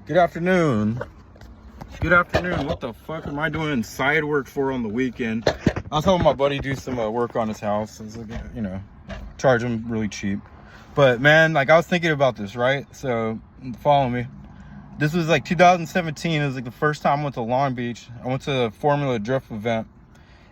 Good afternoon. Good afternoon. What the fuck am I doing side work for on the weekend? I was helping my buddy do some work on his house. It's like, charge him really cheap. But man, like I was thinking about this, right? So follow me. This was like 2017. It was like the first time I went to Long Beach. I went to the Formula Drift event.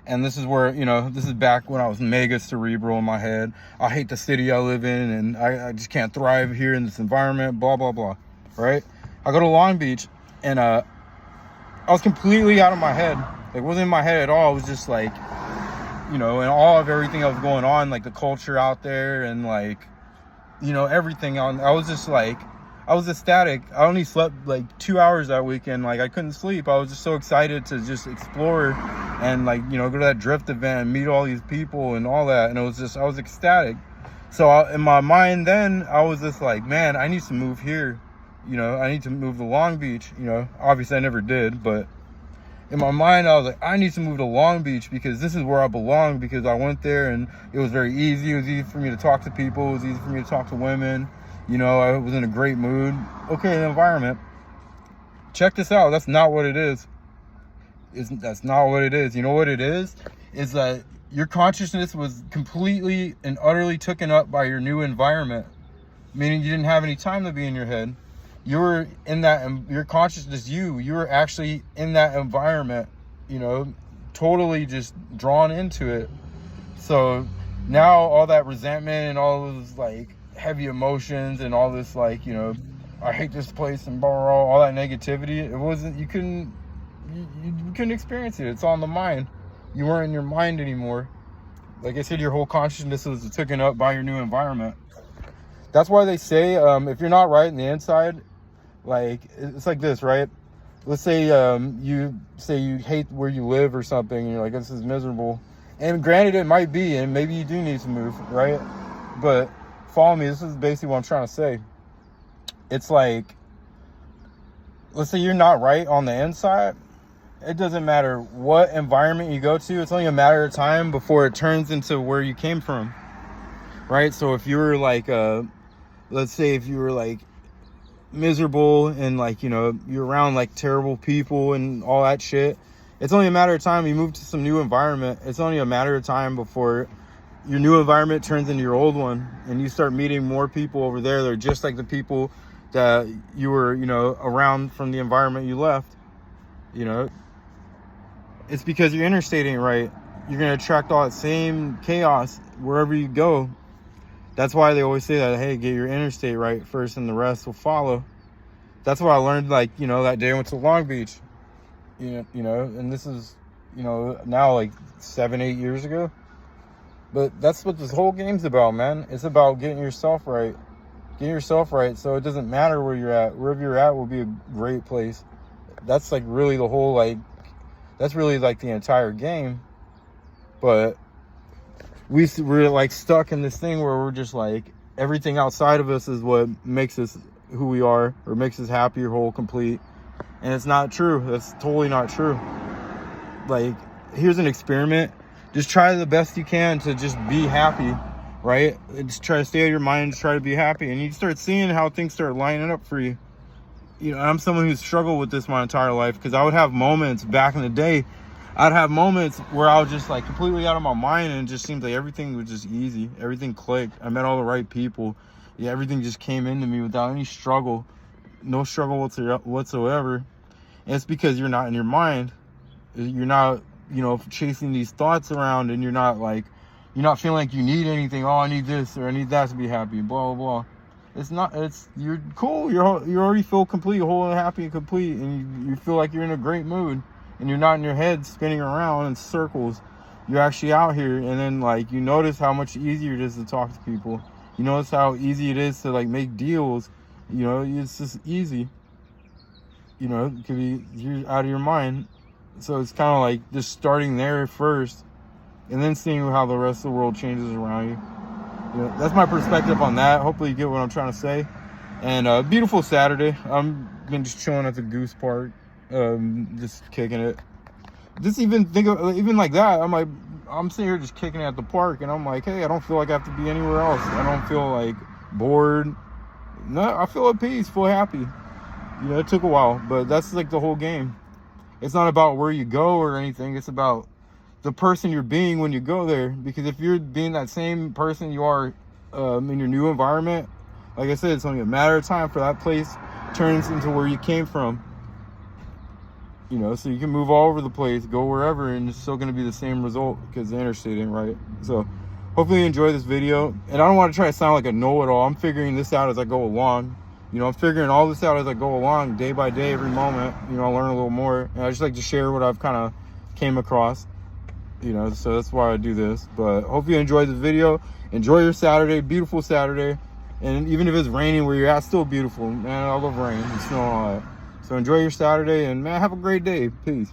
And this is where, this is back when I was mega cerebral in my head. I hate the city I live in and I just can't thrive here in this environment, blah, blah, blah, right? I go to Long Beach and I was completely out of my head. It wasn't in my head at all. It was just like, in awe of everything that was going on, like the culture out there and like, everything on. I was just like, I was ecstatic. I only slept like 2 hours that weekend. Like I couldn't sleep. I was just so excited to just explore and like, go to that drift event and meet all these people and all that. And it was just, I was ecstatic. So in my mind then, I was just like, man, I need to move here. I need to move to Long Beach. Obviously I never did, but in my mind I was like, I need to move to Long Beach because this is where I belong, because I went there and it was very easy. It was easy for me to talk to people. It was easy for me to talk to women. I was in a great mood. Okay, the environment. Check this out. That's not what it is. That's not what it is. You know what it is? Is that your consciousness was completely and utterly taken up by your new environment. Meaning you didn't have any time to be in your head. You were in that, your consciousness, you were actually in that environment, totally just drawn into it. So now all that resentment and all those like heavy emotions and all this like, I hate this place and blah, blah, blah, all that negativity, it wasn't, you couldn't experience it. It's on the mind. You weren't in your mind anymore. Like I said, your whole consciousness was taken up by your new environment. That's why they say, if you're not right in the inside, like it's like this, right? Let's say you hate where you live or something and you're like, this is miserable. And granted it might be, and maybe you do need to move, right? But follow me, this is basically what I'm trying to say. It's like, let's say you're not right on the inside. It doesn't matter what environment you go to. It's only a matter of time before it turns into where you came from, right? So if you were like, let's say if you were like miserable and like, you're around like terrible people and all that shit, it's only a matter of time. You move to some new environment. It's only a matter of time before your new environment turns into your old one and you start meeting more people over there. They're just like the people that you were, around from the environment you left. It's because your interstate ain't right. You're going to attract all that same chaos wherever you go. That's why they always say that, hey, get your interstate right first and the rest will follow. That's what I learned, like, that day I went to Long Beach, and this is, now like 7-8 years ago. But that's what this whole game's about, man. It's about getting yourself right. Getting yourself right so it doesn't matter where you're at. Wherever you're at will be a great place. That's like really the whole, like, that's really like the entire game. But we're like stuck in this thing where we're just like, everything outside of us is what makes us who we are or makes us happy or whole, complete. And it's not true. That's totally not true. Like, here's an experiment. Just try the best you can to just be happy, right? Just try to stay out of your mind, just try to be happy. And you start seeing how things start lining up for you. I'm someone who's struggled with this my entire life because I would have moments back in the day. I'd have moments where I was just like completely out of my mind and it just seemed like everything was just easy. Everything clicked. I met all the right people. Yeah, everything just came into me without any struggle. No struggle whatsoever. And it's because you're not in your mind. You're not, chasing these thoughts around and you're not feeling like you need anything. Oh, I need this or I need that to be happy, blah, blah, blah. You're cool. You already feel complete, whole and happy and complete. And you feel like you're in a great mood. And you're not in your head spinning around in circles. You're actually out here, and then like you notice how much easier it is to talk to people. You notice how easy it is to like make deals. It's just easy. It could be, you're out of your mind. So it's kind of like just starting there first, and then seeing how the rest of the world changes around you. That's my perspective on that. Hopefully you get what I'm trying to say. And beautiful Saturday. I'm been just chilling at the Goose Park. Just kicking it. Just even like that, I'm sitting here just kicking it at the park and I'm like, hey, I don't feel like I have to be anywhere else. I don't feel like bored. No, I feel at peace, feel happy. You know, it took a while, but that's like the whole game. It's not about where you go or anything. It's about the person you're being when you go there. Because if you're being that same person you are in your new environment, like I said, it's only a matter of time for that place turns into where you came from. You know, so you can move all over the place, go wherever, and it's still going to be the same result because the interstate ain't right. So hopefully you enjoy this video. And I don't want to try to sound like a know-it-all. I'm figuring this out as I go along. You know, I'm figuring all this out as I go along, day by day, every moment. You know, I learn a little more. And I just like to share what I've kind of came across. You know, so that's why I do this. But hopefully you enjoyed the video. Enjoy your Saturday, beautiful Saturday. And even if it's raining where you're at, still beautiful. Man, I love rain and snow and all that. So enjoy your Saturday, and man, have a great day. Peace.